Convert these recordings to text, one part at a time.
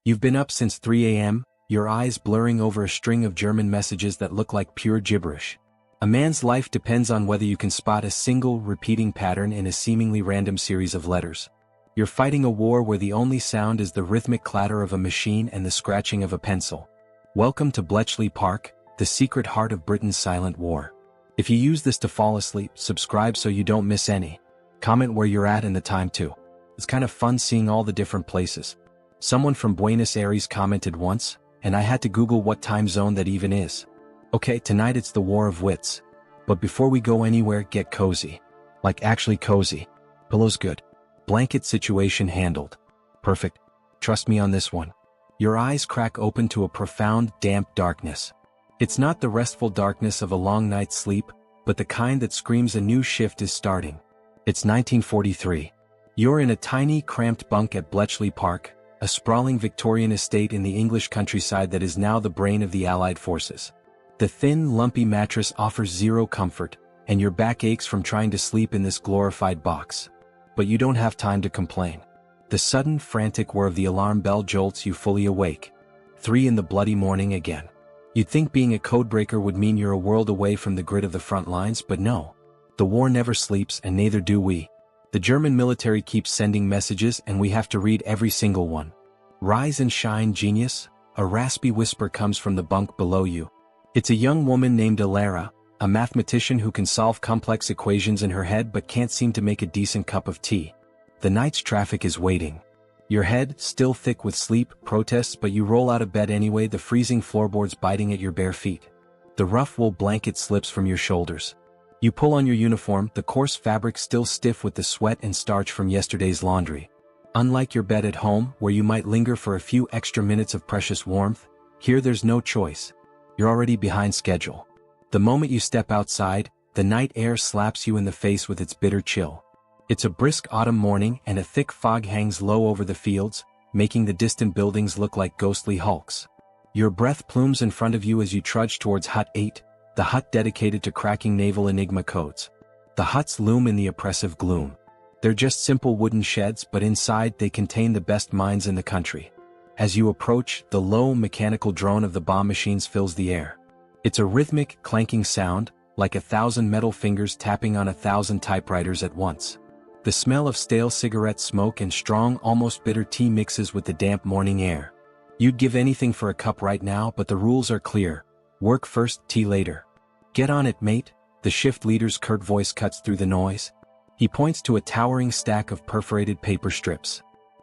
You've been up since 3 a.m., your eyes blurring over a string of German messages that look like pure gibberish. A man's life depends on whether you can spot a single, repeating pattern in a seemingly random series of letters. You're fighting a war where the only sound is the rhythmic clatter of a machine and the scratching of a pencil. Welcome to Bletchley Park, the secret heart of Britain's silent war. If you use this to fall asleep, subscribe so you don't miss any. Comment where you're at and the time too. It's kind of fun seeing all the different places. Someone from Buenos Aires commented once, and I had to Google what time zone that even is. Okay, tonight it's the War of Wits. But before we go anywhere, get cozy. Like actually cozy. Pillows good. Blanket situation handled. Perfect. Trust me on this one. Your eyes crack open to a profound, damp darkness. It's not the restful darkness of a long night's sleep, but the kind that screams a new shift is starting. It's 1943. You're in a tiny, cramped bunk at Bletchley Park, a sprawling Victorian estate in the English countryside that is now the brain of the Allied forces. The thin, lumpy mattress offers zero comfort, and your back aches from trying to sleep in this glorified box. But you don't have time to complain. The sudden, frantic whir of the alarm bell jolts you fully awake. 3 in the bloody morning again. You'd think being a codebreaker would mean you're a world away from the grit of the front lines, but no. The war never sleeps, and neither do we. The German military keeps sending messages, and we have to read every single one. Rise and shine, genius, a raspy whisper comes from the bunk below you. It's a young woman named Alara, a mathematician who can solve complex equations in her head but can't seem to make a decent cup of tea. The night's traffic is waiting. Your head, still thick with sleep, protests, but you roll out of bed anyway, the freezing floorboards biting at your bare feet. The rough wool blanket slips from your shoulders. You pull on your uniform, the coarse fabric still stiff with the sweat and starch from yesterday's laundry. Unlike your bed at home, where you might linger for a few extra minutes of precious warmth, here there's no choice. You're already behind schedule. The moment you step outside, the night air slaps you in the face with its bitter chill. It's a brisk autumn morning and a thick fog hangs low over the fields, making the distant buildings look like ghostly hulks. Your breath plumes in front of you as you trudge towards Hut 8, the hut dedicated to cracking naval Enigma codes. The huts loom in the oppressive gloom. They're just simple wooden sheds, but inside they contain the best minds in the country. As you approach, the low mechanical drone of the bomb machines fills the air. It's a rhythmic, clanking sound, like 1,000 metal fingers tapping on 1,000 typewriters at once. The smell of stale cigarette smoke and strong, almost bitter tea mixes with the damp morning air. You'd give anything for a cup right now, but the rules are clear. Work first, tea later. Get on it, mate, the shift leader's curt voice cuts through the noise. He points to a towering stack of perforated paper strips.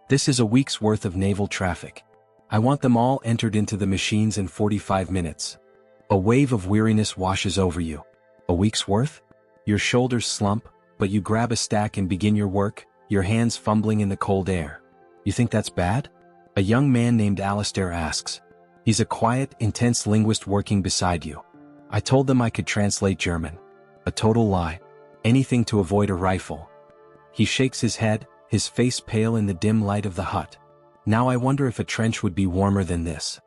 This is a week's worth of naval traffic. I want them all entered into the machines in 45 minutes. A wave of weariness washes over you. A week's worth? Your shoulders slump, but you grab a stack and begin your work, your hands fumbling in the cold air. You think that's bad? A young man named Alistair asks. He's a quiet, intense linguist working beside you. I told them I could translate German. A total lie. Anything to avoid a rifle. He shakes his head, his face pale in the dim light of the hut. Now I wonder if a trench would be warmer than this.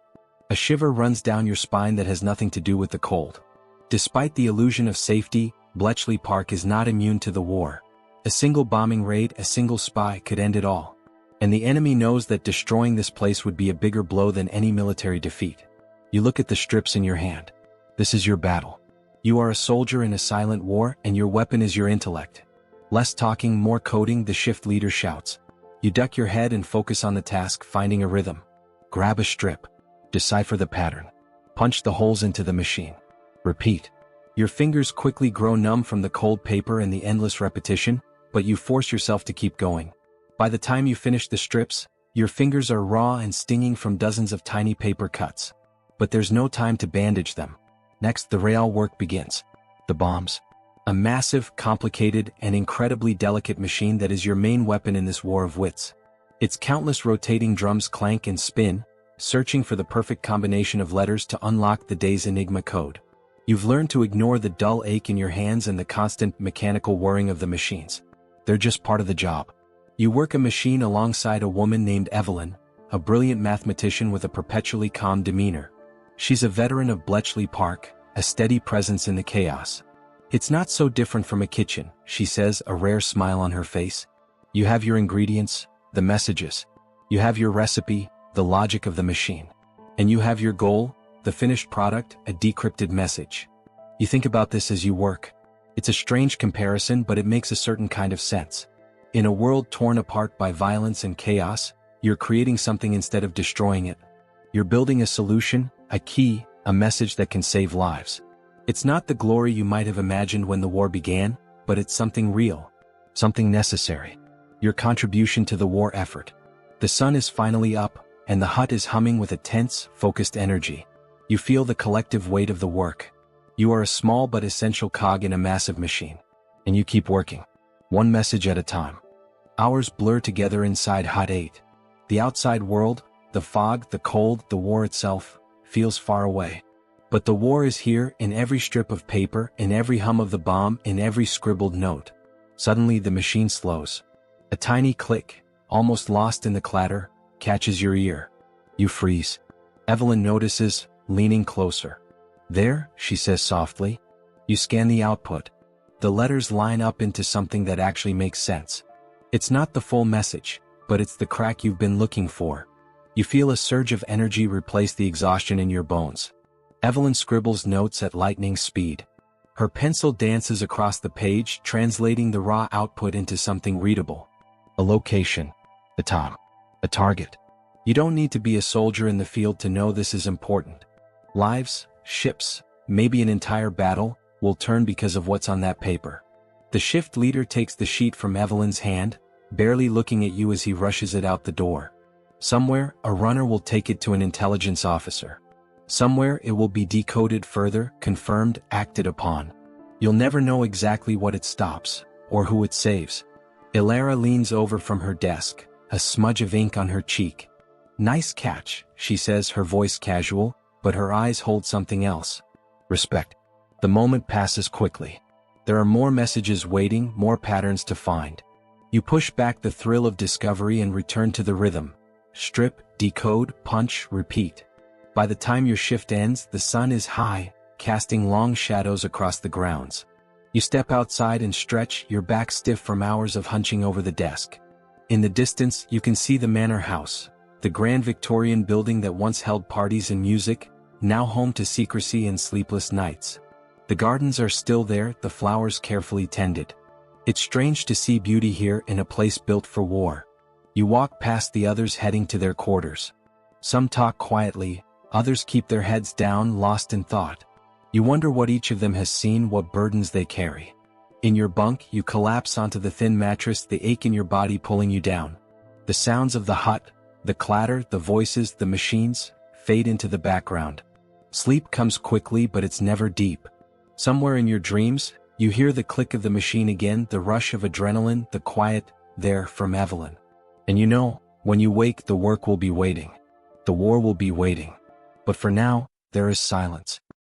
A shiver runs down your spine that has nothing to do with the cold. Despite the illusion of safety, Bletchley Park is not immune to the war. A single bombing raid, a single spy could end it all. And the enemy knows that destroying this place would be a bigger blow than any military defeat. You look at the strips in your hand. This is your battle. You are a soldier in a silent war, and your weapon is your intellect. Less talking, more coding, the shift leader shouts. You duck your head and focus on the task, finding a rhythm. Grab a strip. Decipher the pattern. Punch the holes into the machine. Repeat. Your fingers quickly grow numb from the cold paper and the endless repetition, but you force yourself to keep going. By the time you finish the strips, your fingers are raw and stinging from dozens of tiny paper cuts. But there's no time to bandage them. Next, the real work begins. The bombs. A massive, complicated, and incredibly delicate machine that is your main weapon in this war of wits. Its countless rotating drums clank and spin, searching for the perfect combination of letters to unlock the day's Enigma code. You've learned to ignore the dull ache in your hands and the constant mechanical whirring of the machines. They're just part of the job. You work a machine alongside a woman named Evelyn, a brilliant mathematician with a perpetually calm demeanor. She's a veteran of Bletchley Park, a steady presence in the chaos. It's not so different from a kitchen, she says, a rare smile on her face. You have your ingredients, the messages. You have your recipe, the logic of the machine. And you have your goal, the finished product, a decrypted message. You think about this as you work. It's a strange comparison, but it makes a certain kind of sense. In a world torn apart by violence and chaos, you're creating something instead of destroying it. You're building a solution, a key, a message that can save lives. It's not the glory you might have imagined when the war began, but it's something real, something necessary. Your contribution to the war effort. The sun is finally up, and the hut is humming with a tense, focused energy. You feel the collective weight of the work. You are a small but essential cog in a massive machine. And you keep working, one message at a time. Hours blur together inside Hut 8. The outside world, the fog, the cold, the war itself, feels far away. But the war is here, in every strip of paper, in every hum of the bomb, in every scribbled note. Suddenly the machine slows. A tiny click, almost lost in the clatter, catches your ear. You freeze. Evelyn notices, leaning closer. "There," she says softly. You scan the output. The letters line up into something that actually makes sense. It's not the full message, but it's the crack you've been looking for. You feel a surge of energy replace the exhaustion in your bones. Evelyn scribbles notes at lightning speed. Her pencil dances across the page, translating the raw output into something readable. A location, a time, a target. You don't need to be a soldier in the field to know this is important. Lives, ships, maybe an entire battle, will turn because of what's on that paper. The shift leader takes the sheet from Evelyn's hand, barely looking at you as he rushes it out the door. Somewhere, a runner will take it to an intelligence officer. Somewhere, it will be decoded further, confirmed, acted upon. You'll never know exactly what it stops, or who it saves. Ilara leans over from her desk, a smudge of ink on her cheek. "Nice catch," she says, her voice casual, but her eyes hold something else. Respect. The moment passes quickly. There are more messages waiting, more patterns to find. You push back the thrill of discovery and return to the rhythm. Strip, decode, punch, repeat. By the time your shift ends, the sun is high, casting long shadows across the grounds. You step outside and stretch, your back stiff from hours of hunching over the desk. In the distance, you can see the manor house, the grand Victorian building that once held parties and music, now home to secrecy and sleepless nights. The gardens are still there, the flowers carefully tended. It's strange to see beauty here in a place built for war. You walk past the others heading to their quarters. Some talk quietly, others keep their heads down, lost in thought. You wonder what each of them has seen, what burdens they carry. In your bunk, you collapse onto the thin mattress, the ache in your body pulling you down. The sounds of the hut, the clatter, the voices, the machines, fade into the background. Sleep comes quickly, but it's never deep. Somewhere in your dreams, you hear the click of the machine again, the rush of adrenaline, the quiet, "There" from Evelyn. And you know, when you wake, the work will be waiting. The war will be waiting. But for now, there is silence.